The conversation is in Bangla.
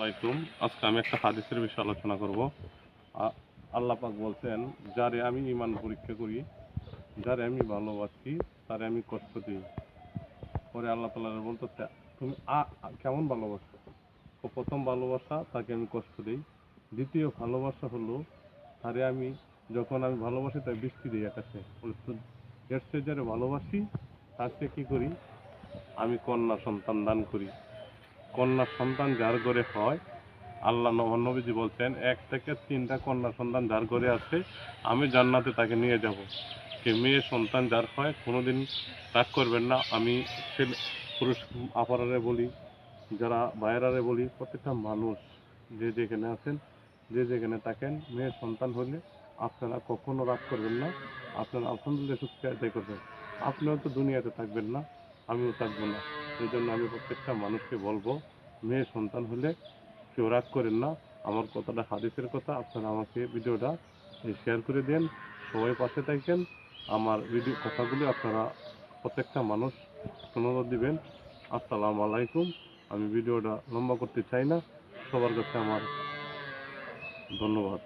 আলাইকুম। আজকে আমি একটা হাদিসের বিষয়ে আলোচনা করব। আল্লাহ পাক বলছেন, যারে আমি ঈমান পরীক্ষা করি, যারে আমি ভালোবাসি, তারে আমি কষ্ট দিই। পরে আল্লাহ তাআলা বলতেছে, তুমি কেমন ভালোবাসো? প্রথম ভালোবাসা, তাকে আমি কষ্ট দিই। দ্বিতীয় ভালোবাসা হলো, তারে আমি যখন আমি ভালোবাসি তাই বৃষ্টি দিই আকাশে। এর চেয়ে যারে ভালোবাসি তার চেয়ে কী করি? আমি কন্যা সন্তান দান করি। কন্যা সন্তান যার ঘরে হয়, আল্লাহ নবীজি বলছেন, 1 থেকে 3টা কন্যা সন্তান যার ঘরে আছে, আমি জান্নাতে তাকে নিয়ে যাব। সে মেয়ে সন্তান যার হয়, কোনোদিন রাগ করবেন না। আমি পুরুষ আপারারে বলি, যারা ভাইয়েরারে বলি, প্রত্যেকটা মানুষ যে যেখানে আছেন, যে যেখানে থাকেন, মেয়ে সন্তান হলে আপনারা কখনো রাগ করবেন না। আপনারা আলহামদুলিল্লাহ শুকরিয়া আদায় করবেন। আপনিও তো দুনিয়াতে থাকবেন না, আমিও থাকবো না। এই জন্য আমি প্রত্যেকটা মানুষকে বলবো, মেয়ে সন্তান হলে কেউ রাগ করেন না। আমার কথাটা হাদিসের কথা। আপনারা আমাকে ভিডিওটা শেয়ার করে দেন, সবাই পাশে থাকেন। আমার ভিডিও কথাগুলি আপনারা প্রত্যেকটা মানুষ মনোযোগ দিবেন। আসসালামু আলাইকুম। আমি ভিডিওটা লম্বা করতে চাই না। সবার কাছে আমার ধন্যবাদ।